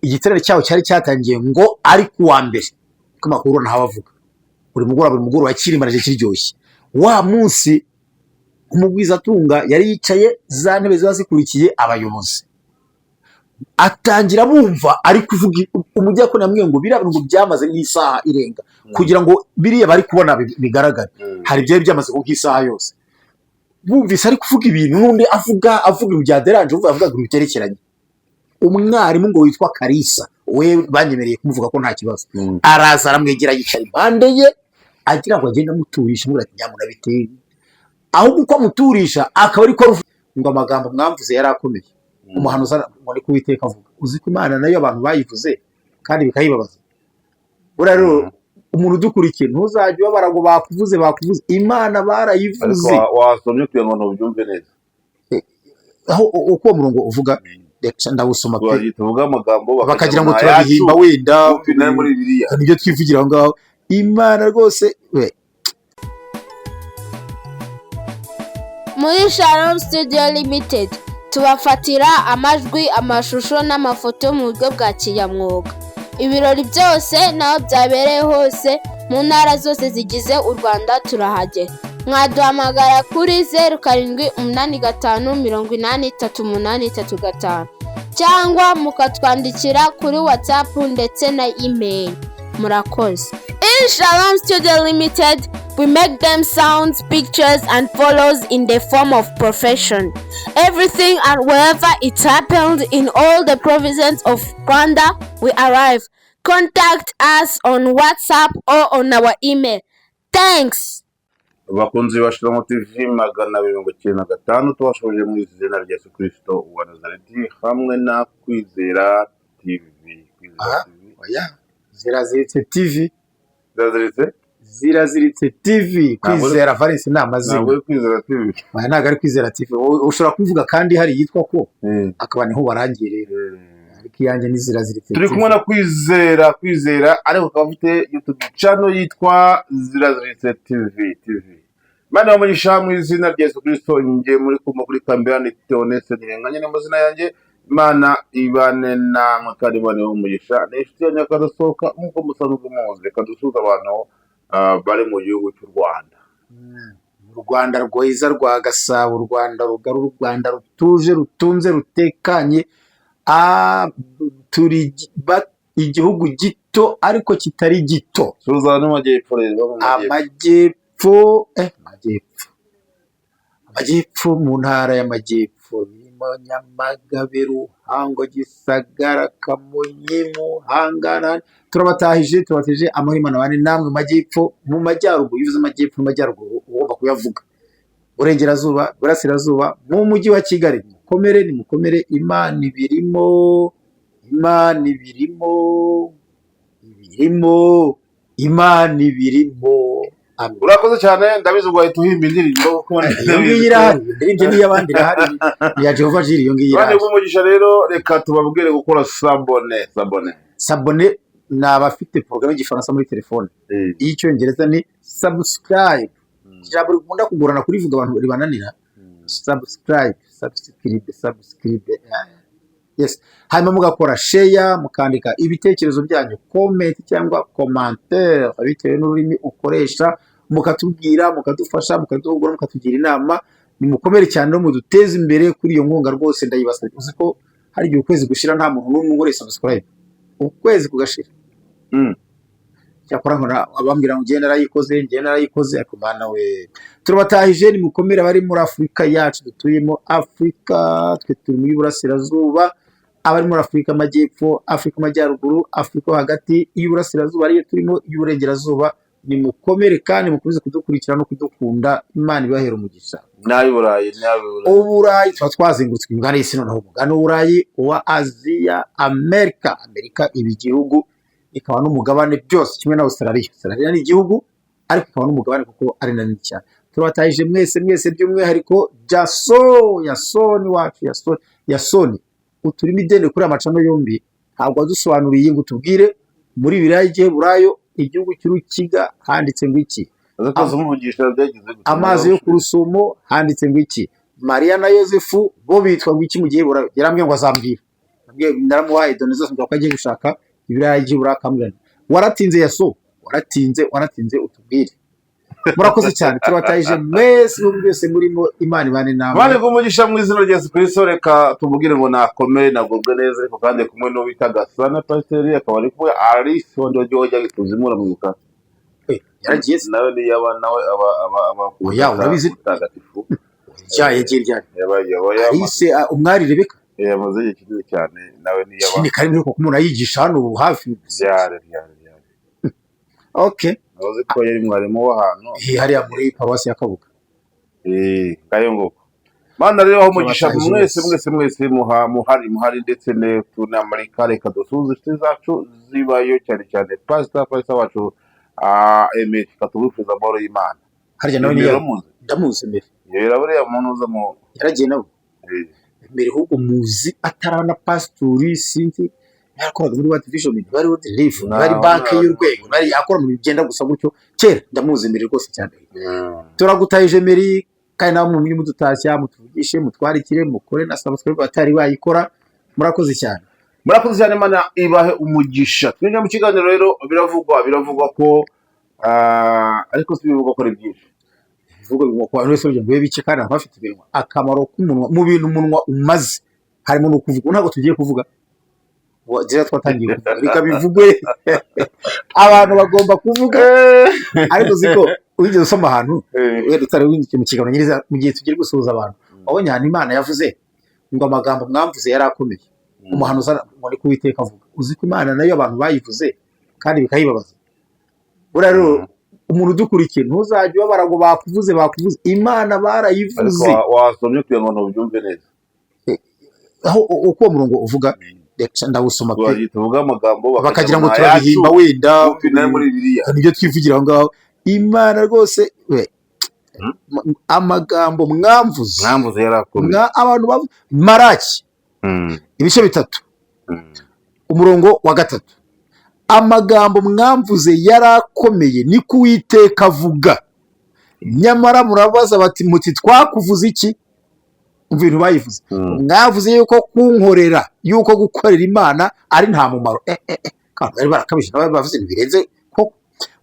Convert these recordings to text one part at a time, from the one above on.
igiterane cyaho cyari cyatangiye ngo ari kuwa mbere ko makuru ntabavuga buri mugoroba wakirimarije kiryoshye wa munsi umugwizatunga yari yicaye za ntebe ziba zikurikiye abayobozi atangira bumva ari kuvuga umujyakoni yamwe ngo biriya bintu byamaze nk'isaha irenga kugira ngo biriya bari kubona bigaragare hari byari byamaze nk'isaha yose bumvise ari kuvuga ibintu n'undi avuga ibintu bya deranje avuga ibintu biterekeranye umwarimu ngo witwa Karisa we banyemereye kumuvuga ko nta kibazo araza aramwegera yicaye impande ye agira ngo agende amuturisha muri ati nyamuna biteye ahubwo uko amuturisha akaba ari ko ngo amagambo mwamvuze yari akomeye umuhanuzi ngo ni kuwiteka avuga uzi ko Imana nayo abantu bayivuze kandi bikayibabaza bura rero umuntu udukurikiye ntuzajye ubabara ngo bakuvuze Imana barayivuze wasomye kugira ngo ntubyumve neza aho uko murongo uvuga ndawusoma pe tuvuga amagambo bakagira ngo turabihimba wenda muri Bibiliya nibyo twivugira aho ngaho Imana rwose we muri Shalom Studio Limited tubafatira amajwi amashusho n'amafoto mu buryo bwa kinyamwuga ibirori byose naho byabereye hose mu ntara zose zigize u Rwanda turahagera mwaduhamagara kuri 0785 cyangwa mukatwandikira kuri WhatsApp ndetse na email murakoze. In Shalom Studio Limited, we make them sounds, pictures and photos in the form of profession. Everything and wherever it happened in all the provinces of Rwanda, we arrive. Contact us on WhatsApp or on our email. Thanks. Bakunzi ba Shalom TV 295 tubashoje mu izina rya Yesu Kristo wa Nazareti hamwe na Kwizera TV. Oya Ziraziritse TV Kwizera Valens namazina ntabwo Kwizera TV ntabwo ari Kwizera TV ushobora kuvuga kandi hari yitwa ko akaba niho barangirira ariko iyanjye ni Ziraziritse turi kumwe na Kwizera ariko akaba afite YouTube channel yitwa Ziraziritse TV Mana wamugisha mu izina rya Yesu Kristo ngiye muri kamera ni Theoneste nirenganye n'amazina yanjye Imana ibane namwe kandi bane umugisha n'inshuti y'anyakadasohoka nk'uko musanzwe muzi kadusuza abantu bari mu gihugu cy'u Rwanda u Rwanda rwiza rwa Gasabo u Rwanda rugari u Rwanda rutuje rutunze rutekanye turi igihugu gito ariko kitari gito suza n'amajyepfo rero amajyepfo mu ntara y'amajyepfo Nyamagabe Ruhango Gisagara Kamonyi Muhanga turabatahije amahimana bane namwe majyepfo mu majyaruguru yuzuza amajyepfo mu majyaruguru ugomba kuyavuga burengerazuba burasirazuba mu mujyi wa Kigali mukomere Imana ibirimo urakoze cyane ndabizi ngo ahita uhimba indirimbo kuko iyo ngiyi irahari indirimbo n'iy'abandi irahari ya Jehova Jiri iyo ngiyi irahari bane bumugisha rero reka tubabwire gukora sabone ni abafite porogaramu y'igifaransa muri telefone iy'icyongereza ni subscribe ijambo rikunda kugorana kurivuga abantu ribananira subscribe yes hanyuma mugakora share mukandika ibitekerezo byanyu comment cyangwa commentaire bitewe n'ururimi ukoresha mukatubwira mukadufasha mukadugura mukatugira inama nimukomere cyane no muduteze imbere kuri iyo nkunga rwose ndayibasaba uzi ko hari igihe ukwezi gushira nta muntu n'umwe ungore subscribe ukwezi kugashira cyakora nkora abambwira ngo ngende narayikoze ariko Mana we turabatahije nimukomere bari muri Afrika yacu dutuyemo Afrika twe turi muri burasirazuba abari muri Afrika amajyepfo Afrika amajyaruguru Afrika hagati y'uburasirazuba ariyo turimo y'uburengerazuba nimukomere kandi mukomeze kudukurikira no kudukunda Imana ibahera umugisha Uburayi twazengurutse ingana y'isi noneho umugani w'Uburayi wa Aziya Amerika ibigihugu ikaba n'umugabane byose kimwe na Australia ni igihugu ariko ikaba n'umugabane kuko ari nanini cyane turabatahije mwese by'umwihariko Yasoni wacu Yasoni uturimo ideni kuri amacano yombi ntabwo wadusobanuriye ngo tubwire muri Bibiliya igihe burayo igihugu cy'Urukiga handitse ngo iki amazi yo ku Rusumo handitse ngo iki Mariya na Yosefu bo bitwa ngo iki mu gihe burayo yarambwiye ngo azambwira naramuhaye done zose ngo agiye gushaka ibirayi by'ibura akamurana waratinze yaso waratinze utubwire murakoze cyane tubatayije mwese mwese murimo Imana ibane nawe bane kumugisha mu izina rya Yesu Kristo reka tumubwire ngo nakomeye nagubwe neza ariko kandi kumwe no bita Gasana Pasiteri akaba ari kumwe Alice wondoje wajya gituzimura mu bukata yaragiye nawe ni yabana aba oya urabizi tagatifu yegera yaba Alice umwari Rebeka yamaze igihe kinini cyane nawe ni yaba ni kari muri ko umuntu ayigisha hano hafi byare okay navuze ko yari mwarimu w'ahantu hariya muri paruwasi ya Kabuga ngayo ngoko mana rero aho mugisha mwese muhari ndetse ne tunamarika reka dusuze inshuti zacu zibayo cyane pastor wacu Aime katubifuza amahoro y'Imana harya nawe ni ndamuzi mbere yera buriya muntu uza mu yaragiye nawe mbere ahubwo muzi atarana pastori sinzi yakoraga muri World Vision bari World Relief bari banki y'urwego bari yakora mu bigenda gusa gutyo kera ndamuzi mbere rwose cyane turagutayije mbere kandi nawe mu mudutashya mutuvugishe mutwarikire mukore na subscribe batari bayikora murakoze cyane Imana ibahe umugisha twinjira mu kiganiro rero biravugwa ko ariko bivugwa ko ari byinshi bivugwa ko wese urugendo bike kandi abafite ibintu akamaro k'umunwa mu bintu umunwa umaze harimo no kuvuga ntabwo tugiye kuvuga dira twatangiye kuvuga bikabivugwe abantu bagomba kuvuga ariko ziko ugeze usoma ahantu dutare winjye mu kiganiro nyiriza mu gihe tugiye gusuhuza abantu abonye hano Imana yavuze ngo amagambo mwamvuze yari akomeye umuhanuzi muri kuwiteka avuga uzi ko Imana nayo abantu bayivuze kandi bikayibabaza rero umuntu udukurikiye ntuzajye babara ngo bakuvuze Imana barayivuze wasomye kugira ngo ntubyumve neza aho uko murongo uvuga ndawusoma tuvuga amagambo bakagira ngo turabihimba wenda muri Bibiliya nibyo twivugira aho ngaho Imana rwose amagambo mwamvuze yarakomeye abantu Maraki ibice 3 umurongo wa 3 amagambo mwamvuze yarakomeye ni kuwiteka avuga nyamara murabaza bati muti twakuvuze iki ibintu bayivuze mwavuze yuko kunkorera yuko gukorera Imana ari nta mumaro kandi bari barakabije bavuze birenze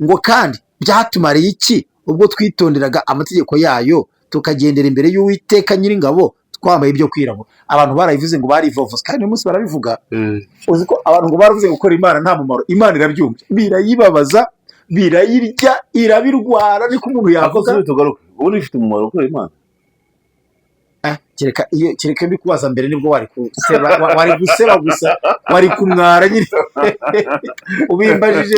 ngo kandi byatumariye iki ubwo twitonderaga amategeko yayo tukagendera imbere y'Uwiteka Nyiringabo twambaye ibyo kwirabura abantu barayivuze ngo barivovuze kandi umunsi barabivuga uzi ko abantu ngo baravuze gukora Imana nta mumaro Imana irabyumva birayibabaza birayirya irabirwara niko umuntu yavuga ubu ifite umumaro gukora Imana kereka mbikubaza mbere nibwo wari guseba gusa wari kumwara nyine ubimbajije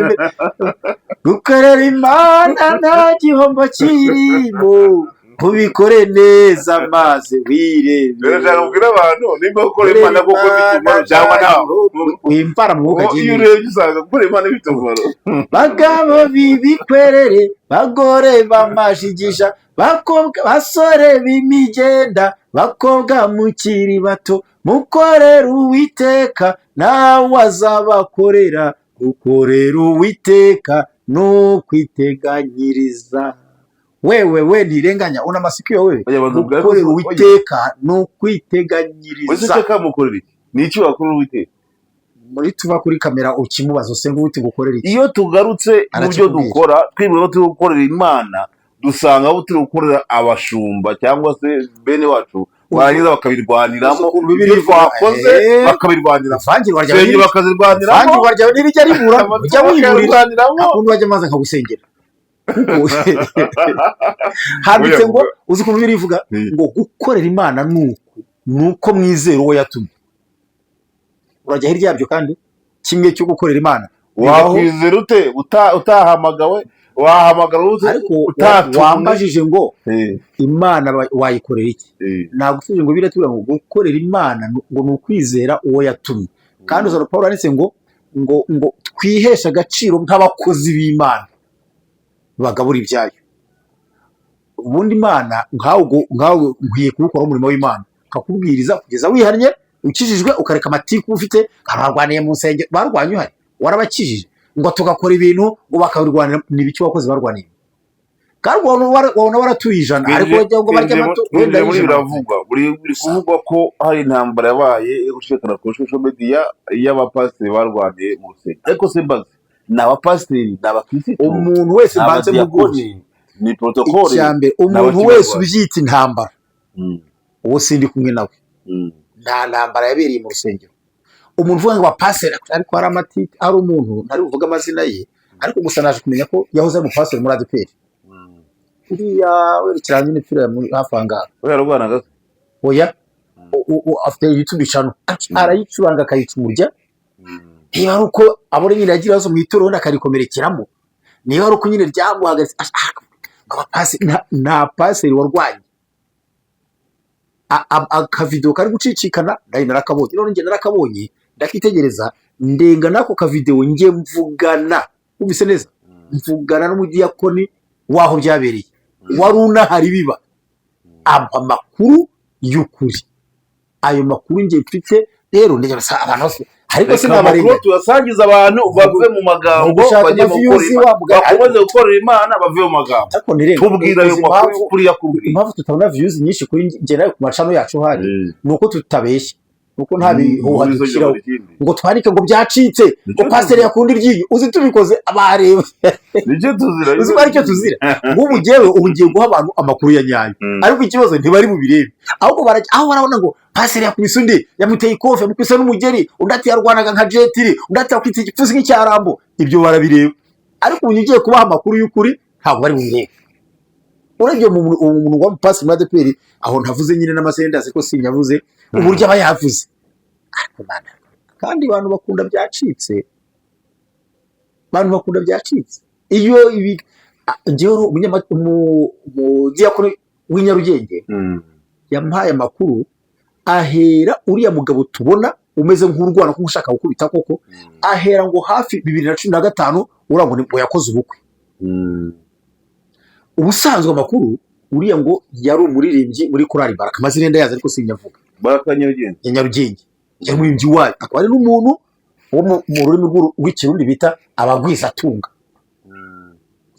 gukorera Imana nta gihombo kirimo kubikore neza maze wirebe rero ubwira abantu nimba gukora Imana koko bitumara cyangwa naho wimpara mu mwuka iyo urebye usanga gukora Imana bitumara bagabo bibikwerere bagore bamashigisha bakobwa basore b'imigenda bakobwa mukiri bato mukorera Uwiteka nawe azabakorera gukorera Uwiteka no kwiteganyiriza wewe ndirenganya una masikio wewe gukorera Uwiteka no kwiteganyiriza Uwiteka mukorera iki ni iki wakorera Uwiteka muri tuva kuri kamera ukimubazo se ngo uti gukorera iki iyo tugarutse mu byo dukora twibwe turi gukorera Imana dusanga abo turi gukorera abashumba cyangwa se bene wacu barangiza bakabirwaniramo ibyo twakoze bakabirwaniramo vangirwa bakazirwaniramo n'irijya ribura ujya wiburiramo ukuntu bajya maze nkagusengera handitse ngo uzi ukuntu birivuga ngo gukorera Imana nuko mwizera uwo yatumye urajya hirya yabyo kandi kimwe cyo gukorera Imana wakwizera ute utahamagawe wahamagara ariko wambajije ngo Imana wayikorera iki nagusubije ngo biratubwira ngo gukorera Imana ngo nukwizera uwo yatumye kandi uzana Paulo yanditse ngo twihesha agaciro nk'abakozi b'Imana bagabura ibyayo ubundi Imana nkawe nkwiye kubukora umurimo w'Imana kakubwiriza kugeza wihannye ukijijwe ukareka amatiku ufite abarwaniye mu nsengero barwanye uhari warabakijije ngo tugakora ibintu ngo bakabirwanira n'ibiki wakoze barwaniye kandi wabona waratuye ijana ariko wajya ngo barya amato wenda muri biravugwa buri kuvugwa ko hari intambara yabaye yo gushikana ku social media y'abapasiteri barwaniye mu rusengero ariko simbazi ni abapasiteri ni abakirisitu umuntu wese mbanze muguzi ni protocole icyambere umuntu wese ubyita intambara uwo sindi kumwe nawe nta ntambara yabereye mu rusengero umuntu uvuga ngo abapasiteri ariko hari amatike ari umuntu ntari buvuga amazina ye ariko gusa naje kumenya ko yahoze ari umupasiteri muri ADPR uriya werekeranye n'ipfira muri hafi aha ngaha oya rwanaga oya afite YouTube channel arayicuranga akayicumurya niba ari uko abone nyine yagira ibibazo mu itorero wenda akarikomerekeramo niba ari uko nyine ryamuhagaritse nta paseri warwanye akavidewo kari gucicikana ndari narakabonye none njye narakabonye ndakitegereza ndenga n'ako kavidewo njye mvugana wumvise neza mvugana n'umudiyakoni waho byabereye wari unahari biba amakuru y'ukuri ayo makuru njye mfite rero ndetse abantu bose ariko sinabarenga tuyasangiza abantu bave mu magambo bajye bakomeze gukorera Imana bave mu magambo tubwira ayo makuru kuri yakubwiye impamvu tutabona views nyinshi kuri njye nayo ku macano yacu hari nuko tutabeshya nuko nta bihuha dushyiraho ngo twarike ngo byacitse ngo pasiteri yakunda iryinyo uzi tubikoze abareba nicyo tuzira uzi ko icyo tuzira nk'ubu njyewe ubu ngiye guha abantu amakuru ya nyayo ariko ikibazo ntibari bubirebe ahubwo aho barabona ngo pasiteri yakubise undi yamuteye ikofe yamukubise n'umugeri undi ati yarwanaga nka jetiri undi ati yakwitse igipfusi nk'icyarambo ibyo barabireba ariko ubu ugiye kubaha amakuru y'ukuri ntabwo bari bubirebe urebye umuntu wa pasiteri muri ADPR aho ntavuze nyine n'amasendasi ko sinyavuze uburyo aba yavuze kandi abantu bakunda byacitse iyo ibi njyewe umudiyakoni w'inyarugenge yampaye amakuru ahera uriya mugabo tubona umeze nk'urwana ko ushaka gukubita koko ahera ngo hafi 2015 urango ngo yakoze ubukwe ubusanzwe amakuru uriya ngo yari umuririmbyi muri korali Baraka amazina yenda yaza ariko sinyavuga Baraka Nyarugenge yari umuririmbyi wayo akaba ari n'umuntu wo mu rurimi rw'ikirundi bita abagwizatunga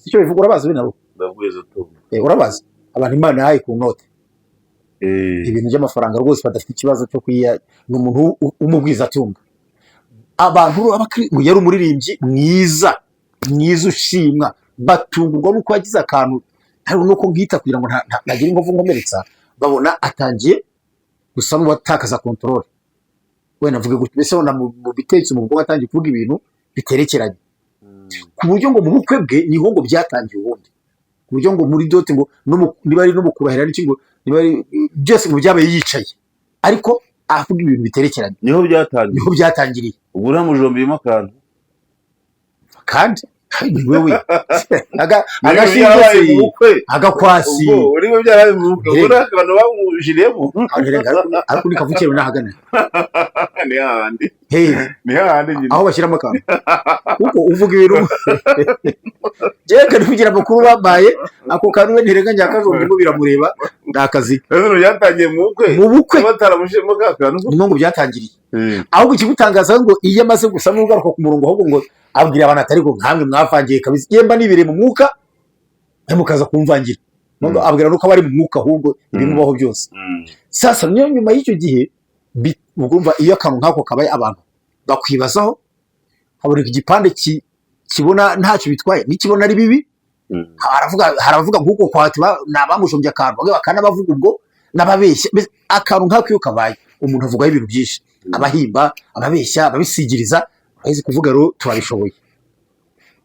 icyo bivuga urabazi bino abagwizatunga urabazi abantu Imana yahaye ku note ibintu by'amafaranga rwose badafite ikibazo cyo kwiya n'umuntu umugwizatunga abantu yari umuririmbyi mwiza ushimwa batungurwa nuko yagize akantu hari nuko nkita kugira ngo ntagire ingovu ngomeretsa babona atangiye gusa n'uwatakaza control wenda mvuge gutyo mbese wona mu bitekerezo mu bwonko atangiye kuvuga ibintu biterekeranye ku buryo ngo mu bukwe bwe niho ngo byatangiye ubundi ku buryo ngo muri dote ngo niba ari no mu kurahira n'iki niba ari byose ngo byabaye yicaye ariko avuga ibintu biterekeranye niho byatangiriye ubu uramujombiyemo akantu kandi ni wewe agashinze agakwasi urimo byaraye mu bukwe ubona abantu bamujiriyemo ariko ni kavukire nahagana ni hahandi aho bashyiramo akantu kuko uvuga ibintu jewe kandi kugira amakuru bambaye ako kantu we ntirenganya akajombimo biramureba ndakazi byatangiye mu bukwe bataramushiremo ka kantu ngo byatangiriye ahubwo ikimutangaza ngo iyo amaze gusa n'ugaruka ku murongo ahubwo ngo abwira abantu atari ngo nkamwe mwavangiye kabisa yemba nibire mu mwuka mukaza kumvangira abwira nuko abari mu mwuka ahubwo ibimubaho byose sasa niyo nyuma y'icyo gihe ugumva iyo akantu nkako kabaye abantu bakwibazaho haboneka igipande kibona ntacyo bitwaye nikibona ari bibi haravuga nk'uko kwati nabamushombye akantu bamwe bakanabavuga ubwo n'ababeshya akantu nkako iyo kabaye umuntu avugaho ibintu byinshi abahimba ababeshya ababisigiriza ahize kuvuga rero turabishoboye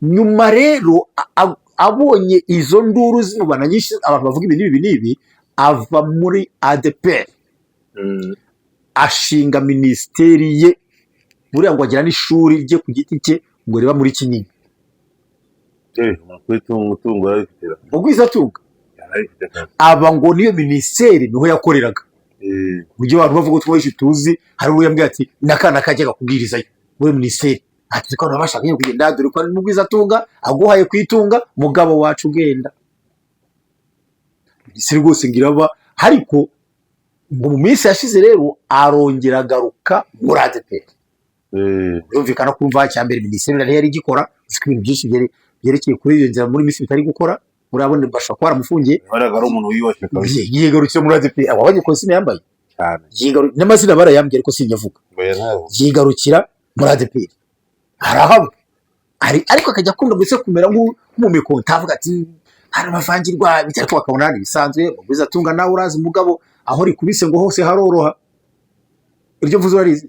nyuma rero abonye izo nduru zimubana nyinshi abantu bavuga ibintu ibi n'ibi ava muri ADPR ashinga minisiteri ye buriya ngo agira n'ishuri rye ku giti cye ngo riba muri Kinyinya ubwizatunga aba ngo niyo minisiteri niho yakoreraga uburyo abantu bavuga ko twese tuzi hari uwo yambwiye ati n'akana kajyaga kubwirizayo muri minisiteri ati ko nabashaka kugenda dore ko ari mu bwizatunga aguhaye kwitunga mugabo wacu ugenda minisiteri rwose ngiraba ariko ngo mu minsi yashize rero arongera agaruka muri ADPR yumvikana kumva cyambere minisiteri yari igikora uziko ibintu byinshi byerekeye kuri iyo nzira muri minsi bitari gukora murabona bashobora kuba baramufungiye Baraga ari umuntu wiyubashye kabisa. yigarukira muri ADEPR wabonye kositimu yambaye Cyane. n'amazina barayambye ariko sinyavuga Oya nawe. yigarukira muri ADEPR harahabwa ariko akajya akunda ndetse kumera nk'umumikonta avuga ati hari abavangirwa bitari ko bakabona ari bisanzwe mugwiza atunga nawe urazi umugabo aho rikubise ngo hose haroroha iryo mvuze urarizi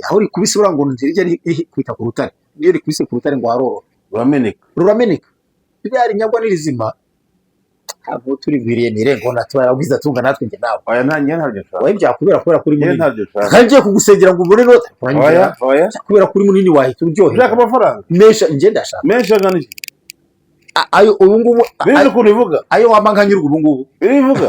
aho rikubise ura ngo ndirije ari kwita ku rutare iyo rikubise ku rutare ngo haroroha rurameneka byari nyagwa nirizima abo turi bwiriye nirengo natwa yabwiza atunga natwe nge nawe Oya ntabyo nshaka. waye byakubera kuri munini Ntabyo nshaka. kandi ngiye kugusengera ngo ubone nota Oya. kubera kuri munini wahita uryohe Ushaka amafaranga? mesha nge ndashaka Menshi angana iki? ayo ubu ngubu Bizi ukuntu bivuga? ayo wamanga nyirwa ubu ngubu Bivuga?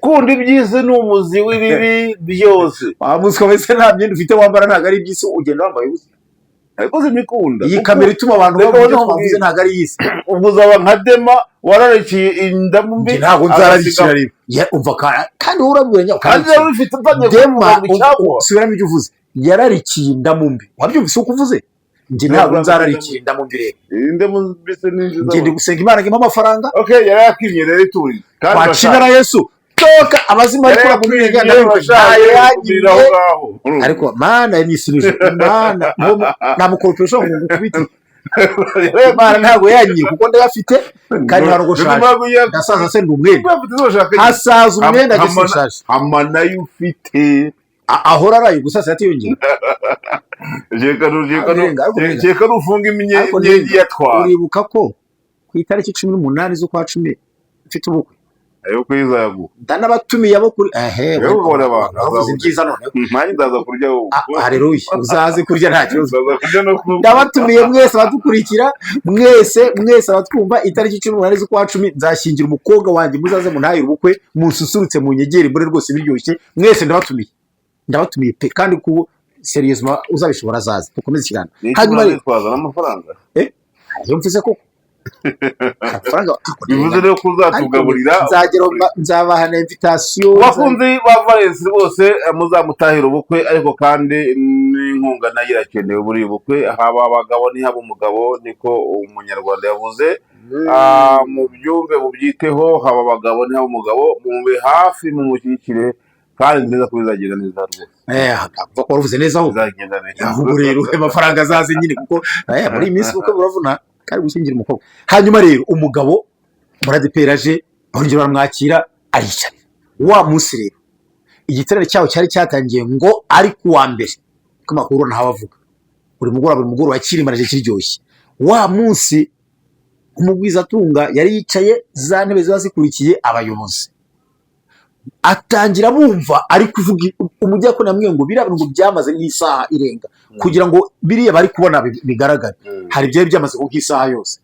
Kundi iby'isi ni umuzi w'ibibi byose. amuzi ko wese nta myenda ufite wambara ntago ari iby'isi ugenda wambaye ubusa Ariko simikunda. iyi kamera ituma abantu Reka babona noneho bavuze ntago ari iy'isi ubwo uzaba nka Dema wararikiye indamu mbi. nge ntago nzararikira rero umva kandi urabwiranya Kandi rero bifite upanye Dema mu cyangwa. subiramo ibyo uvuze yararikiye indamu mbi wabyumvise uko uvuze nge ntago nzararikira indamu mbi rero Indamu mbese ni nziza. nge ndi gusenga imana ngema amafaranga Okay, yari yakimye rero ituri. Kandi twakina na Yesu toka abazima ariko bamumenga bashaka ndabivuga aho ngaho. ariko mana nisubije mana namukoropesha ngo ngukubite mana ntago yanyiye kuko ndayafite kandi hari ugushaka ndasaza se ndumwenda hasaza umwenda gisishaje amana yufite ahora araye gusasa yatiyongera jeka nufunga imyenge yatwara. uribuka ko ku itariki 18 z'ukwa 10 mfite ubukwe ayo kwizagu ndanabatumiye abo kuri rero ubona abantu avuze ibyiza none mpanye ndaza kurya wowe. haleluya uzaze kurya nta kibazo Ndaza kurya no kumva. ndabatumiye mwese abadukurikira mwese abatwumva itariki 18 z'ukwa 10 nzashyingira umukobwa wanjye muzaze muntahire ubukwe mususurutse mu nyegeri mbere rwose biryoshye mwese ndabatumiye pe kandi ku seriousement uzabishobora azaze dukomeze ikiganiro hanyuma twazana amafaranga iyo mvuze ko amafaranga bivuze rero ko uzatugaburira nzabaha na invitation bakunzi ba Valens bose muzamutahira ubukwe ariko kandi n'inkunga nayo irakenewe buri bukwe haba abagabo ni haba umugabo niko umunyarwanda yavuze mu byumve mubyiteho haba abagabo ni haba umugabo mube hafi mu mushyikire kandi neza ko bizagenda neza rwose ko waruvuze neza aho bizagenda neza ubu rero amafaranga azaze nyine kuko muri iyi minsi uko buravuna kandi gushyingira umukobwa hanyuma rero umugabo muri ADEPR aje barongera baramwakira aricara wa munsi rero igiterane cyaho cyari cyatangiye ngo ari kuwa mbere ko makuru ntaho avuga buri mugoroba wakirimarije kiryoshye wa munsi umugwiza atunga yari yicaye za ntebe ziba zikurikiye abayobozi atangira bumva ari kuvuga umujyakoni yamwe ngo birabingo byamaze nk'isaha irenga kugira ngo biriya bari kubona bigaragara hari byaye byamaze nk'isaha yose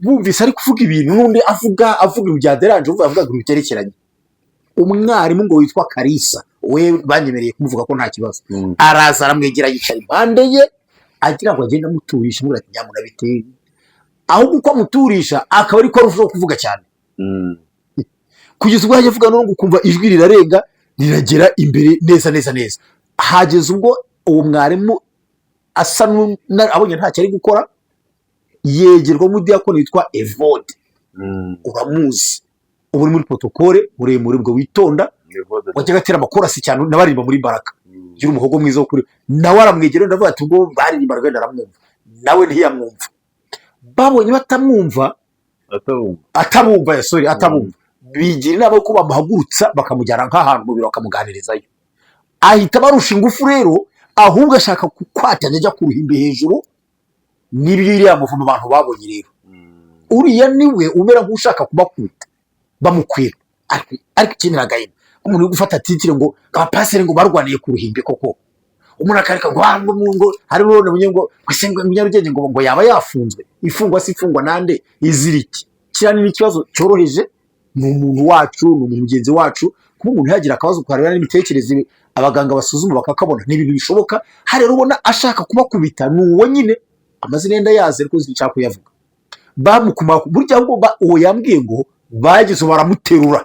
bumvise ari kuvuga ibintu n'undi avuga ibintu bya deranje avuga ibintu byerekeranye umwarimu ngo witwa Karisa we banyemereye kumuvuga ko nta kibazo araza aramwegera yicara impande ye agira ngo agende amuturisha muri ati nyamuna biteye aho kuko amuturisha akaba ari ko arushaho kuvuga cyane kugeza ubwo yaje avuga no kumva ijwi rirarenga riragera imbere neza hageze ubwo uwo mwarimu asa abonye ntacyo ari gukora yegerwa n'umudiyakoni witwa Evode uramuzi ubu uri muri protokole muremure bwo witonda wajyaga atera amakorasi cyane n'abaririmba muri Baraka gira umuhogo mwiza wo kuri nawe aramwegera ndavuga ati ubwo baririmba rwenda aramwumva nawe ntiyamwumva babonye batamwumva atabumva bigira inama ko bamuhagurutsa bakamujyana nk'ahantu mu biro bakamuganirizayo ahita barusha ingufu rero ahubwo ashaka kukwatanya ajya ku ruhimbi hejuru n'ibiriya muvumo abantu babonye rero uriya niwe umera nk'ushaka kubakubita bamukwira ariko ikintu ragayina umuntu uri gufata titire ngo abapasire ngo barwaniye ku ruhimbi koko umuntu akareka ngo hari rone ngo ngo Nyarugenge ngo yaba yafunzwe ifungwa si ifungwa nande iziriki kirani n'ikibazo cyoroheje ni umuntu wacu ni umuntu mugenzi wacu kuba umuntu yagira akabazo kuhareba n'imitekerereze abaganga basuzuma bakakabona ni ibintu bishoboka hari rero ubona ashaka kubakubita ni uwo nyine amazina yenda yaze ariko nshaka kuyavuga bamukuma burya ngo uwo yambwiye ngo bagize baramuterura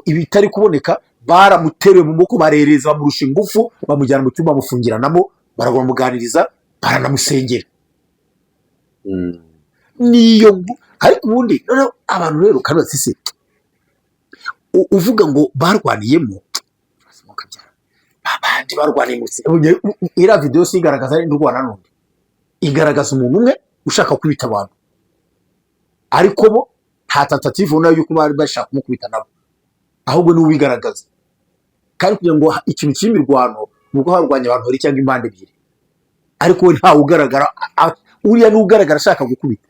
ibitari kuboneka baramuteruye mu maboko barereza bamurusha ingufu bamujyana mu cyumba bamufungiranamo baramuganiriza baranamusengera niyo ariko ubundi noneho abantu rero kandi batise uvuga ngo barwaniyemo abandi barwaniye munsi iriya video si igaragaza ari ndurwana n'undi igaragaza umuntu umwe ushaka kubita abantu ariko bo nta tentative nayo yuko bari bashaka kumukubita nabo ahubwo ni ubigaragaza kandi kugira ngo ikintu cy'imirwano nuko harwanya abantu bari cyangwa impande ebyiri ariko we ntawe ugaragara uriya ni ugaragara ashaka gukubita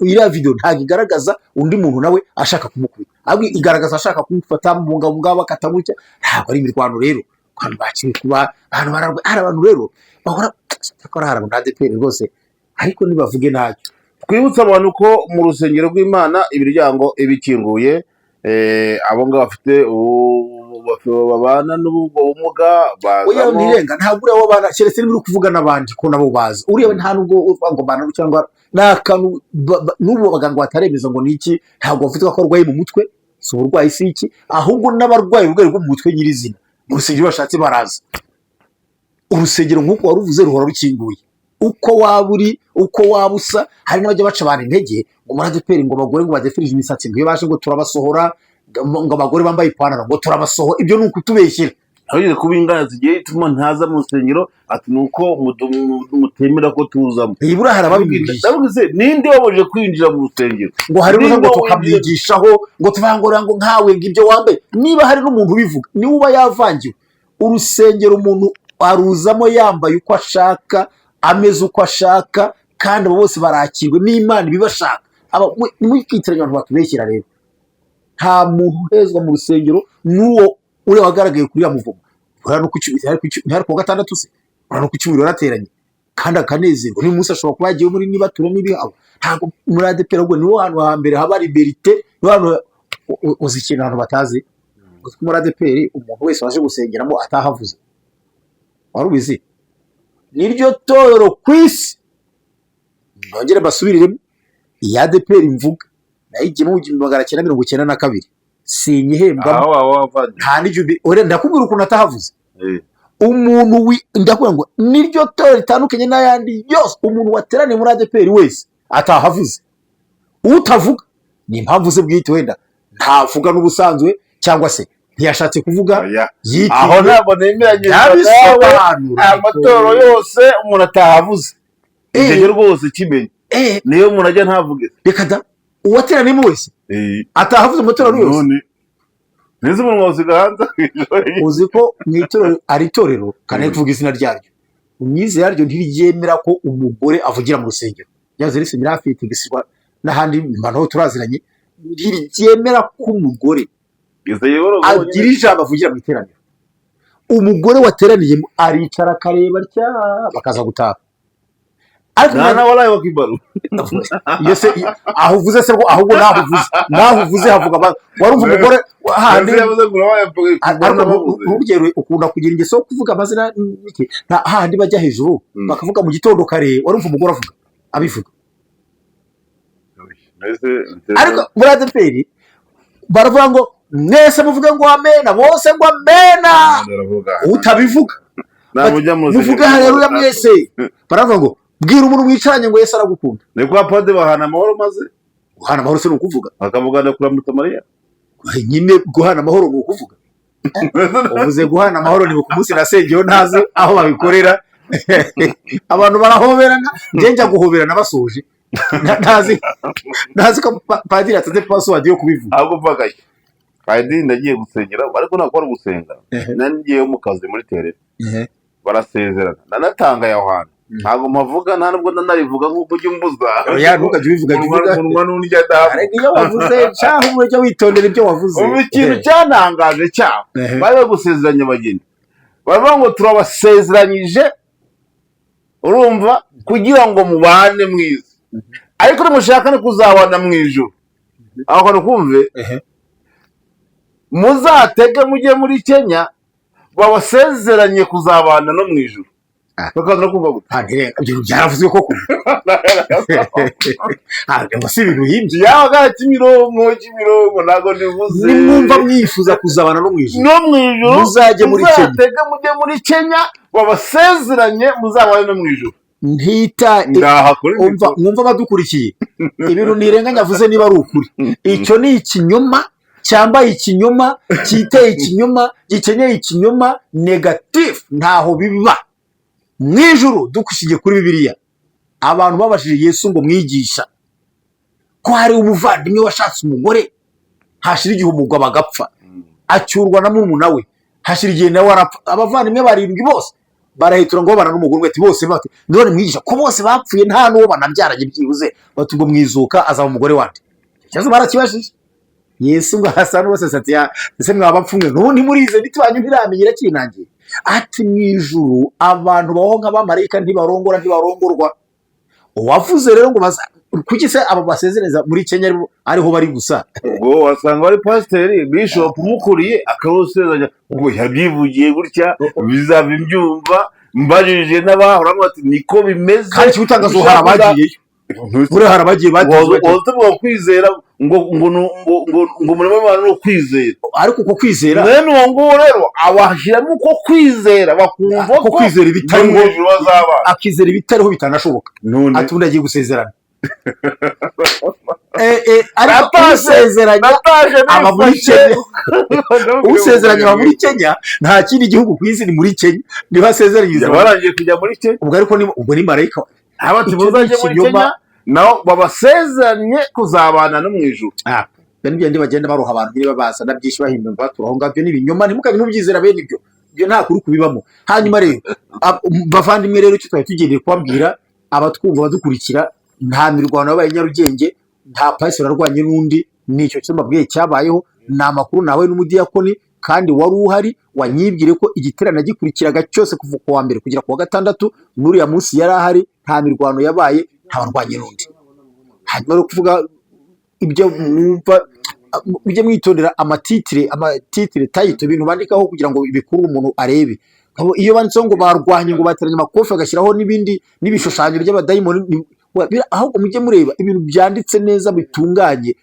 iriya video ntabwo igaragaza undi muntu nawe ashaka kumukubita ahubwo igaragaza ashaka kumufata mu ngabo bakatamucya ntabwo ari imirwano rero kandi bakiri kuba abantu rero bahora ko ari abantu ADPR rwose ariko nibavuge ntacyo twibutsa abantu ko mu rusengero rw'Imana imiryango ibikinguye abo ngabo bafite babana n'ubumuga oya nirenga ntabwo uriya wabana keretse niba uri kuvuga n'abandi ko nabo bazi uriya nta nubwo uvuga ngo bana cyangwa n'akantu n'ubu abaganga bataremeza ngo niki ntabwo bafite ko arwaye mu mutwe si uburwayi si iki ahubwo n'abarwayi urwego rwo mu mutwe nyirizina mu rusengero bashatse baraza urusengero nk'uko waruvuze ruhora rukinguye uko waba uri uko waba usa hari n'abajya baca abantu intege ngo muri ADPR ngo abagore ngo badefirije imisatsi ngo iyo baje ngo turabasohora ngo abagore bambaye ipantaro ngo turabasohora ibyo ni ukutubeshyira ahubwo kuba ingana zigiye ituma ntaza mu rusengero ati nuko mutemera ko tuzamo ibura harababwigisha ndavuze ninde waboje kwinjira mu rusengero ngo harimo ngo tukamwigishaho ngo tuvangora ngo nkawe ngo ibyo wambaye niba hari n'umuntu ubivuga ni uba yavangiwe urusengero umuntu aruzamo yambaye uko ashaka ameze uko ashaka kandi abo bose barakirwe n'Imana ibibashaka nimwikitiranya abantu batubeshyira rero nta muntu uhezwa mu rusengero n'uwo uri wagaragaye kuri ya muvumo urano ku ntari ku gatandatu se urano ku cyumweru yarateranye kandi akanezerwa ni umunsi ashobora kuba yagiye muri niba tura n'ibihabo ntabwo muri ADPR ahubwo niho hantu hambere haba liberite niho uzi ikintu abantu batazi muri ADPR umuntu wese waje gusengeramo atahavuze warubizi niryo torero kwisi nongere basubiriremo iya ADPR imvuga nayigemo mu 1992 sinyihembwa nta n'ijudi ore ndakubwira ukuntu atahavuze umuntu ndakubwira ngo niryo torero ritandukanye n'ayandi yose umuntu wateraniye muri ADPR wese atahavuze utavuga ni impamvu ze bwite wenda ntavuga n'ubusanzwe cyangwa se ntiyashatse kuvuga aho ntabwo nemeranye amatorero yose umuntu atahavuze ibyo rwose kimenye niyo umuntu ajya ntavuge reka da uwateraniyemo wese atahavuze amatorero yose neza umuntu wasiga hanze uzi ko mu itorero ari itorero kandi tuvuga izina ryaryo umyize yaryo ntiriryemera ko umugore avugira mu rusengero yaze risemira afite gisirwa n'ahandi impano turaziranye ntiriryemera ko umugore agira ijambo avugira mu iteraniro umugore wateraniyemo aricara akareba atya bakaza gutaha nana walayi wakibaru yese aho uvuze se rwo ahubwo naho uvuze havuga warumva umugore handi urugero ukunda kugira ingeso kuvuga amazina niki handi bajya hejuru bakavuga mu gitondo kare warumva umugore avuga abivuga ariko muri ADPR baravuga ngo mwese muvuga ngo amena bose ngo amena utabivuga muvuga haleluya mwese baravuga ngo bwira umuntu mwicaranye ngo Yesu aragukunda ni kwa pade bahana amahoro maze guhana amahoro se nukuvuga akavugana kuri Mariya nyine guhana amahoro nukuvuga uvuze guhana amahoro ni ku munsi nasengeyo ntazi aho babikorera abantu barahoberana ngenja guhoberana basoje ntazi ko padiri ataze password yo kubivuga ahubwo mvagaye padiri ndagiye gusengera ariko nakora gusenga nangiye mu kazi muri terere barasezerana nanatanga Yohana ntago mpavuga nta nubwo narivuga nk'uko ujya umbuza oya ntukajye ubivuga umunwa n'undya damu ariko iyo wavuze cyaho umujya witondera ibyo wavuze ikintu cyantangaje cyaho bari bagusezeranya abageni baravuga ngo turabasezeranyije urumva kugira ngo mubane mwiza ariko nimushaka no kuzabana mu ijuru aho kumve muzatege mujye muri Kenya babasezeranye kuzabana no mu ijuru bakaza kumva gute ibyo byaravuzwe koko si ibintu himbye yabaga Kimironko ntago ndivuze nimwumva mwifuza kuzabana no mu ijuru muzajye muri Kenya mujye muri Kenya babasezeranye muzabane no mu ijuru ngaha kuri mwumva abadukurikiye ibintu ntirenganya avuze niba ari ukuri icyo ni ikinyoma cyambaye ikinyoma cyiteye ikinyoma gikenyeye ikinyoma negatifu ntaho biba mu ijuru dukushyigiye kuri bibiliya abantu babashije Yesu ngo mwigisha ko hari umuvandimwe washatse umugore hashira igihe umugabo bagapfa acyurwa na murumuna we hashira igihe nawe arapfa abavandimwe barindwi bose barahitura ngo babana n'umugore ati bose bati none mwigisha ko bose bapfuye nta n'uwo banabyaranye byibuze bati ubwo mwizuka azaba umugore wande cyazo barakibashije Yesu ngo hasa n'ubose ati ese mwaba bapfumwe n'undi murize bitwanyu ntiramenyera kinangiye ati mu ijuru abantu baho nk'abamarayika ntibarongorwa uwavuze rero ngo kuki se aba basezereza muri Kenya ariho bari gusa ubwo wasanga ari pasiteri bishop umukuriye akabusezeranya ngo yabyivugiye gutya bizaba imbyumva mbajije n'abahora ati niko bimeze kandi kibutangazo harabagiyeyo muri harabagiye bagiye kwizera ngo umurimo w'Imana no kwizera ariko uko kwizera none uwo nguwo rero abashyiramo uko kwizera bakumva ko kwizera ibitariho akizera ibitariho bitanashoboka ati undi agiye gusezerana ariko usezeranya aba muri Kenya usezeranya aba muri Kenya nta kindi gihugu ku isi ni muri Kenya niba asezeranyiriza barangiye kujya muri Kenya ubwo ariko ubwo ni marayika abati muzaje muri Kenya naho babasezeranye kuzabana no mu ijuru bene bagenda baruha abantu nyine babaza nabyinshi bahimba baturaho ngabyo n'ibinyoma ntimukabe n'ubyize bene ibyo nta kuri kubibamo hanyuma rero bavandimwe rero icyo twari tugendeye kubabwira abatwumva badukurikira nta mirwano yabaye Nyarugenge nta pastor arwanye n'undi nicyo cyambabwiye cyabayeho ni amakuru nawe n'umudiyakoni kandi wari uhari wanyibwire ko igiterana gikurikiraga cyose kuva ku wa mbere kugera ku wa gatandatu n'uriya munsi yari ahari nta mirwano yabaye nta warwanye n'undi hanyuma rero kuvuga ibyo mwumva mujye mwitondera amatitire tayito ibintu bandikaho kugira ngo bikurure umuntu arebe iyo banditseho ngo barwanye ngo bateranye amakofi bagashyiraho n'ibindi n'ibishushanyo by'abadayimoni ahubwo mujye mureba ibintu byanditse neza bitunganye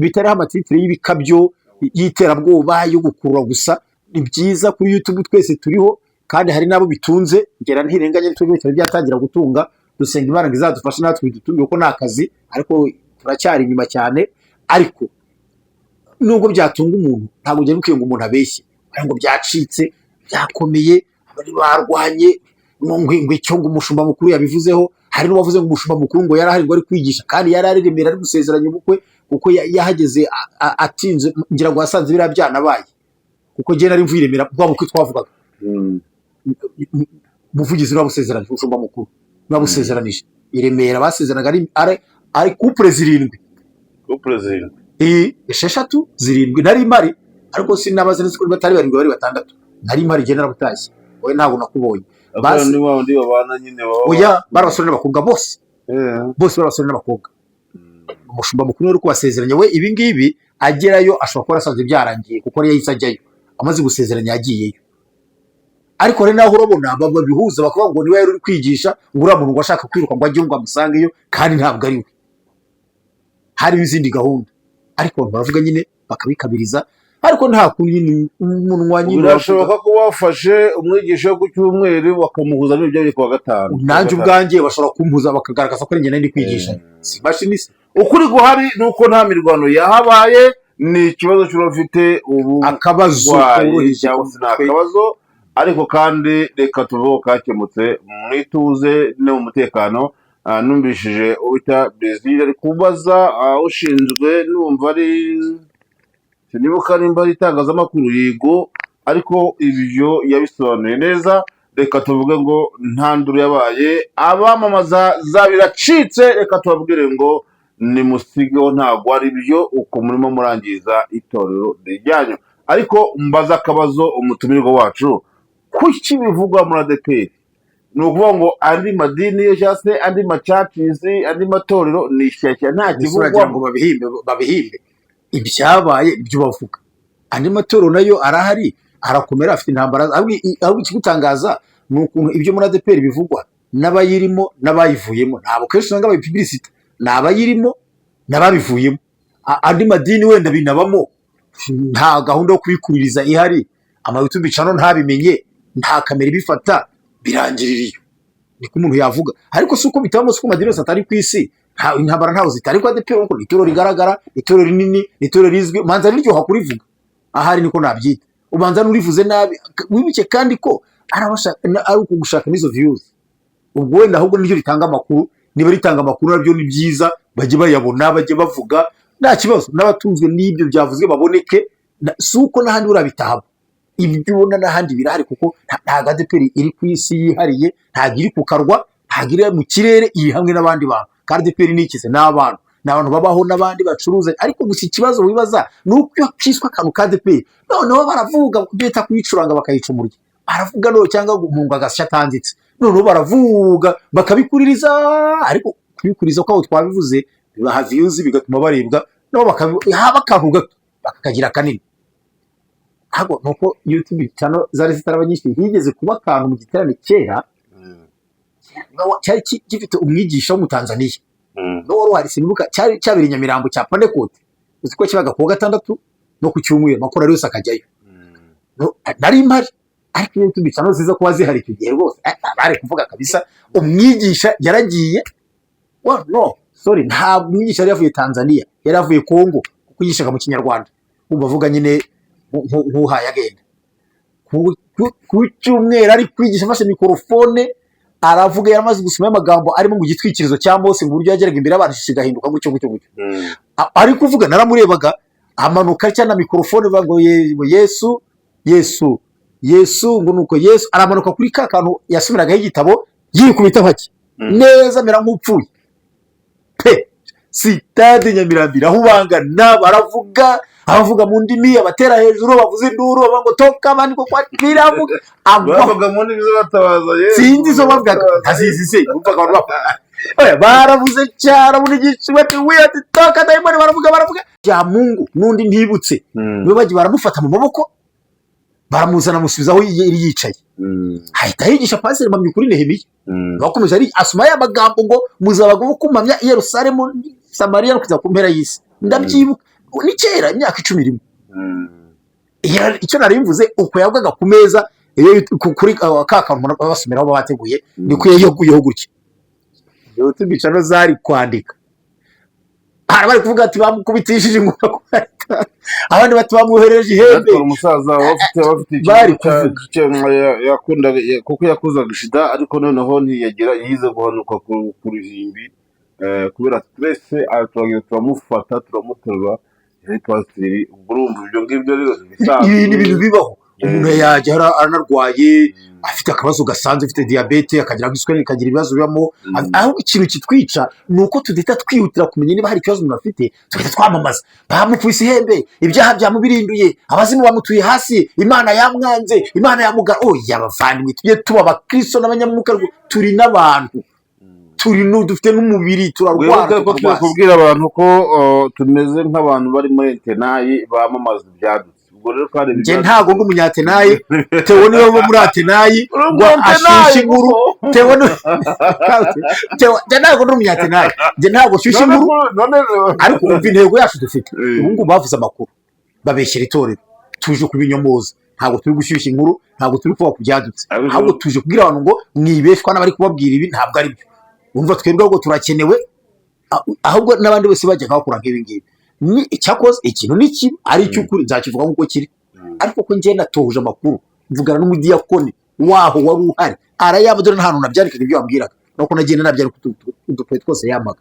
bitariho amatitire y'ibikabyo y'iterabwoba yo gukurura gusa ni byiza kuri YouTube twese turiho kandi hari nabo bitunze ngera ntirenganye turi bitari byatangira gutunga dusenga Imana ngo izadufashe natwe bidutunge kuko nta kazi ariko turacyari inyuma cyane ariko nubwo byatunga umuntu ntabwo ugera ukiye ngo umuntu abeshye ngo byacitse byakomeye bari barwanye ngo icyo ngo umushumba mukuru yabivuzeho hari n'uwavuze ngo umushumba mukuru ngo yarahari ngo ari kwigisha kandi yarari Remera ari gusezeranya ubukwe kuko yahageze atinze ngira ngo yasanze biriya byanabaye kuko je nari mvuye Remera bwa bukwe twavugaga umuvugizi w'abusezeranya umushumba mukuru babusezeranije i Remera basezeranaga ari couple zirindwi esheshatu zirindwi nari mari ariko sinabaze nzi ko batari barindwi bari batandatu nari mari je narabutashye wowe ntabwo nakubonye basi ni wandi babana nyine oya barabasore n'abakobwa bose barabasore n'abakobwa umushumba mukuru uri kubasezeranya we ibi ngibi agerayo ashobora kuba asanzwe byarangiye kuko yari yahise ajyayo amaze gusezeranya yagiyeyo ariko rero naho urabona babihuza bakavuga ngo niwe yari uri kwigisha ngo uriya muntu ngo ashaka kwiruka ngo ajye ngo amusangeyo kandi ntabwo ari we hari izindi gahunda ariko baravuga nyine bakabikabiriza ariko nta kunyine umunwa nyine birashoboka ko wafashe umwigisha ku cyumweru bakamuhuza n'ibyo byo kuwa gatanu nanjye ubwanjye bashobora kumpuza bakagaragaza ko njye ndi kwigisha si mashini ukuri guhari nuko nta mirwano yahabaye ni ikibazo cy'urufite ubu akabazo cyangwa se akabazo ariko kandi reka tuvuge kakemutse mwituze no mu mutekano numvishije ubita Brazil ari kubaza ushinzwe numva ari sinibuka nimba ari itangazamakuru yego ariko ibyo yabisobanuye neza reka tuvuge ngo ntanduru yabaye abamamaza zabiracitse reka tubabwire ngo ni musigeho ntabwo ari byo uko murimo murangiza itorero ryanyu ariko mbaza akabazo umutumirwa wacu kuki bivugwa muri ADEPR ni ukuvuga ngo andi madini yo cyangwa se andi macacizi andi matorero ni ishyashya nta kivugwa ngo babihimbe ibyabaye ibyo bavuga andi matorero nayo arahari arakomera afite intambara ahubwo ikigutangaza ni ukuntu ibyo muri ADEPR bivugwa n'abayirimo n'abayivuyemo ntabwo kenshi usanga abayipublicite ni abayirimo n'ababivuyemo andi madini wenda binabamo nta gahunda yo kubikuririza ihari ama YouTube channel ntabimenye nta kamera ibifata birangirira iyo niko umuntu yavuga ariko si uko bitamo si uko amadini yose atari ku isi intambara ntaho zitari kwa ADEPR kuko itoro rigaragara itoro rinini itoro rizwi manza riryoha kurivuga ahari niko nabyita ubanza nurivuze nabi wibuke kandi ko ari ukugushaka n'izo views ubwo wenda ahubwo niryo ritanga amakuru niba ritanga amakuru nabyo ni byiza bajye bayabona bajye bavuga nta kibazo n'abatunzwe n'ibyo byavuzwe baboneke si uko n'ahandi urabitahaba ibyo ubona n'ahandi birahari kuko ntabwo ADEPR iri ku isi yihariye ntabwo iri ku karwa ntabwo iri mu kirere iri hamwe n'abandi bantu kandi ADEPR ni ikize n'abantu babaho n'abandi bacuruza ariko gusa ikibazo wibaza ni uko kiswa akantu ka ADEPR noneho baravuga kubyita kuyicuranga bakayica umurya baravuga no cyangwa gumunga agasya atanditse noneho baravuga bakabikuririza ariko kubikuriza ko twabivuze bibaha views bigatuma barebwa no bakavuga bakagira kanini hago nuko YouTube channel zari zitarabanyinshi higeze kuba akantu mu giterane kera cyari gifite umwigisha wo mu Tanzania no wari hari sinibuka cyari cyabiri Nyamirambo cya Pentecote uziko kibaga ku gatandatu no ku cyumweru makora yose akajyayo nari mpari ariko YouTube channel ziza kuba zihari kigiye rwose bari kuvuga kabisa umwigisha yaragiye no sorry nta mwigisha yari yavuye Tanzania yari avuye Kongo kuyigishaga mu Kinyarwanda ubavuga nyine nkuhaye agenda ku cyumweru ari kwigisha afashe mikrofone aravuga yaramaze gusoma amagambo arimo mu gitwikirizo cya Mose mu buryo yageraga imbere y'abantu shigahinduka gutyo ari kuvuga naramurebaga amanuka cyane mikrofone bago Yesu ngo nuko Yesu aramanuka kuri ka kantu yasubiraga y'igitabo yikubita haki neza mera nk'upfuye sitade Nyamirambo aho bangana baravuga abavuga mu ndimi abatera hejuru bavuze induru bavuga toka abandi ko kwiravuga abavuga mu ndimi z'abatabaza sinzi zo bavuga azizi se umvaga abantu baravuze cyara muri gicwe ati we ati toka daimoni baravuga ya Mungu nundi ntibutse niwe bagiye baramufata mu maboko baramuzana musubizaho yicaye ahita yigisha paseri mamye kuri Nehemiya bakomeje ari asoma ya magambo ngo muzabago kumamya i Yerusalemu Samaria no kuza ku mpera y'isi ndabyibuka ni kera imyaka 11 icyo nari mvuze uko yavugaga ku meza kuri kakantu basomeraho bateguye niko yaguyeho gutya YouTube channel zari kwandika bari kuvuga ati bamukubitishije ingoma abandi bati bamwohereje ihembe umusaza bafite bari yakunda kuko yakuza gishida ariko noneho ntiyagira yize guhanuka ku ruhimbi kubera stress turamufata turamuterura yari pasiteri urumva ibyo ngibyo rero ni ibintu bibaho umuntu yajya aranarwaye afite akabazo gasanzwe afite diabete akagira giswere akagira ibibazo bibamo aho ikintu kitwica nuko tudita twihutira kumenya niba hari ikibazo umuntu afite tugahita twamamaza bamupfise ihembe ibyaha byamubirinduye abazimu bamutuye hasi Imana yamwanze Imana yamugara yabavandimwe tujye tuba abakristo n'abanyamwuka turi n'abantu turi dufite n'umubiri turarwara kubwira abantu ko tumeze nk'abantu bari muri Atenayi bamamaza ibyadutse ubwo rero kandi nje ntago ndi umunyatenayi tewe niwe wo muri Atenayi ngo ashishe inkuru tewe ntago ndi umunyatenayi nje ntago shishe inkuru ariko umva intego yacu dufite ubu ngubu bavuze amakuru babeshyira itorero tuje kubinyomoza ntago turi gushyushya inkuru ntago turi kuba kubyadutse ahubwo tuje kubwira abantu ngo mwibeshwa n'abari kubabwira ibi ntabwo ari byo umva twebwe ahubwo turakenewe ahubwo n'abandi bose bajya bakora nk'ibi ngibi ni icyakoze ikintu niki ari cy'ukuri nzakivuga nk'uko kiri ariko ko njye natuje amakuru mvugana n'umudiyakoni waho wari uhari arayabadora n'ahantu nabyandikaga ibyo wambwiraga nuko nagenda nabyandika udupwe twose yamaga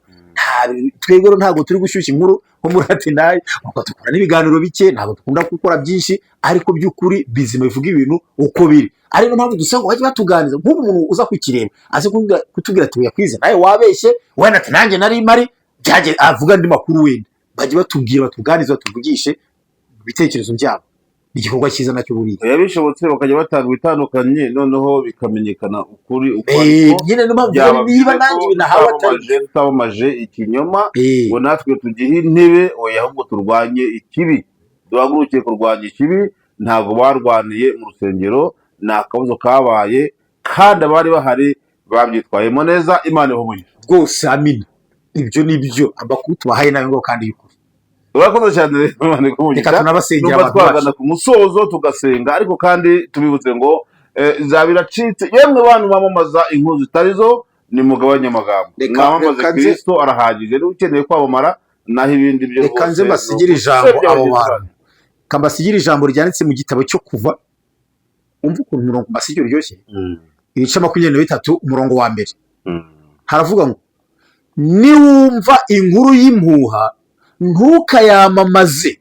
twebwe ntabwo turi gushyushya inkuru nko muri Atenayi uko dukora n'ibiganiro bike ntabwo dukunda gukora byinshi ariko by'ukuri bizima bivuga ibintu uko biri ari no mpamvu dusanga bajye batuganiza nk'ubu umuntu uza kukireba aze kutubwira ati yakwize nawe wabeshye wenda ati nanjye nari mari byaje avuga ndi makuru wenda bajye batubwira batuganiza batuvugishe ibitekerezo byabo igikorwa cyiza nacyo buriye yabishobotse bakajya batanga bitandukanye noneho bikamenyekana ukuri uko nyine no mpamvu niba nanjye binahawe tutabamaje ikinyoma ngo natwe tugihe intebe oya ahubwo turwanye ikibi duhagurukiye kurwanya ikibi ntago barwaniye mu rusengero nta kabuzo kabaye kandi abari bahari babyitwayemo neza Imana ihumure rwose amina ibyo nibyo amakuru tubahaye nayo ngo kandi yuko urakoze cyane Imana ikumugisha reka tunabasengera abantu twagana ku musozo tugasenga ariko kandi tubibutse ngo izaba iracitse. Yemwe bantu bamamaza inkuru zitarizo, ni mugabanye amagambo, mwamamaze Kristo arahagije. Niba ukeneye kwamamara naho ibindi byo reka nze mbasigire ijambo abo bantu, kambasigira ijambo ryanditse mu gitabo cyo Kuva. Umva ukuntu umurongo mbasigira uryoshye. Ibice 23 umurongo wa mbere haravuga ngo niwumva inkuru y'impuha ntukayamamaze,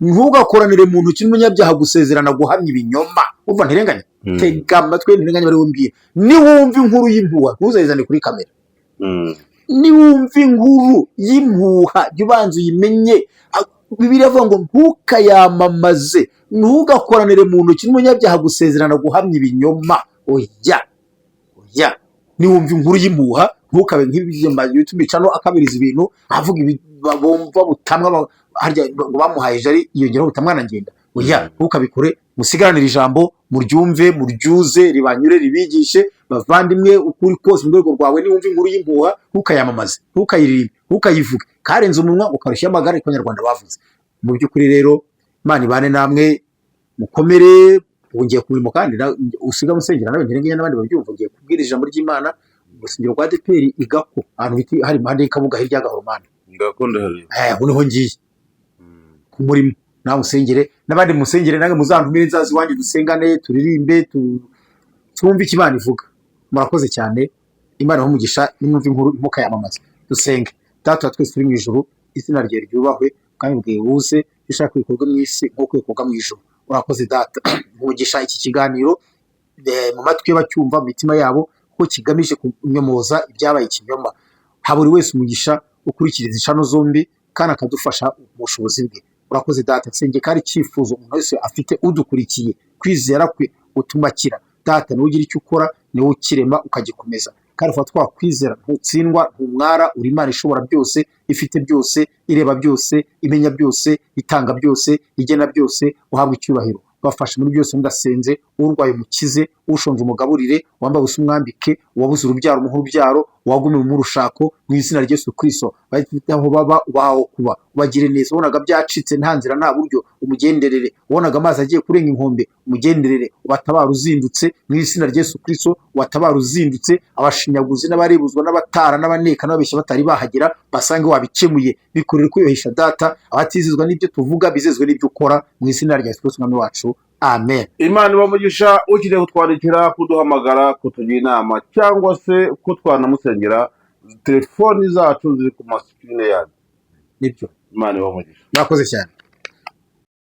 ntugakoranire mu ntoki n'umunyabyaha gusezerana guhamya ibinyoma. Umva ntirenganya, tega amatwi ntirenganya bari bumbwire. Niwumva inkuru y'impuha ntuzayizane kuri kamera. Niwumva inkuru y'impuha jya ubanza uyimenye. Bibiliya avuga ngo ntukayamamaze, ntugakoranire mu ntoki n'umunyabyaha gusezerana guhamya ibinyoma. Oya, niwumva inkuru y'impuha ntukabe nk'ibijyamba YouTube channel akabiriza ibintu avuga babomba butamwa harya ngo bamuhaye jari yongeraho butamwa nangenda. Oya, ntukabikore, musigaranira ijambo muryumve muryuze ribanyure ribigishe bavandimwe ukuri kose mu rwego rwawe. Niwumva inkuru y'impuha ntukayamamaze, ntukayiririmbe, ntukayivuge, karenze umunwa ukarushya amagara ko Nyarwanda bavuze. Mu by'ukuri rero Imana ibane namwe, mukomere. Wongeye kubirimo kandi usiga musengera nawe ntirenganya n'abandi babyumva. Ngiye kubwira ijambo ry'Imana urusengero rwa ADEPR igako ahantu biti hari impande y'ikabuga hirya y'agahoromani ngakunda hari niho ngiye ku murimo. Nawe musengere n'abandi musengere, nange muzantumire nzazi wanjye dusengane turirimbe twumve icyo Imana ivuga. Murakoze cyane, Imana ihumugisha. Nimwumva inkuru mukayamamaza. Dusenge. Data twese turi mu ijuru, izina rye ryubahwe kandi bwibuze bishaka kwikorwa mu isi nk'uko bikorwa mu ijuru. Urakoze Data, umugisha iki kiganiro mu matwi y'abacyumva mu mitima yabo ko kigamije kunyomoza ibyabaye ikinyoma. Haburi wese umugisha ukurikiriza icano zombi kandi akadufasha mu bushobozi bwe. Urakoze Data, nsenge kandi icyifuzo umuntu wese afite udukurikiye kwizera kwe utumakira. Data niwe ugira icyo ukora, niwe ukirema ukagikomeza kandi ufa twakwizera ntutsindwa ntumwara. Uri Imana ishobora byose, ifite byose, ireba byose, imenya byose, itanga byose, igena byose. Uhabwa icyubahiro, bafashe muri byose. Ndasenze urwaye umukize, ushonje umugaburire, wambaye ubusa umwambike, uwabuze urubyaro umuhe urubyaro, wagumiwe mu rushako mu izina rya Yesu Kristo. Bafite aho baba ubaho kuba, ubagire neza. Ubonaga byacitse nta nzira nta buryo, umugenderere. Ubonaga amazi agiye kurenga inkombe, umugenderere. Ubatabara uzindutse mu izina rya Yesu Kristo, watabara uzindutse. Abashinyaguzi n'abaribuzwa n'abatara n'abaneka n'ababeshya batari bahagera basange wabikemuye. Bikorere kwiyohisha Data, abatizizwa n'ibyo tuvuga bizezwe n'ibyo ukora mu izina rya Yesu Kristo Umwami wacu. Amen. Imana ibamugisha. Ukeneye kutwandikira, kuduhamagara, kutugira inama cyangwa se ko twanamusengera, telefoni zacu ziri ku masikrine yanyu. Nibyo. Imana ibamugisha. Murakoze cyane.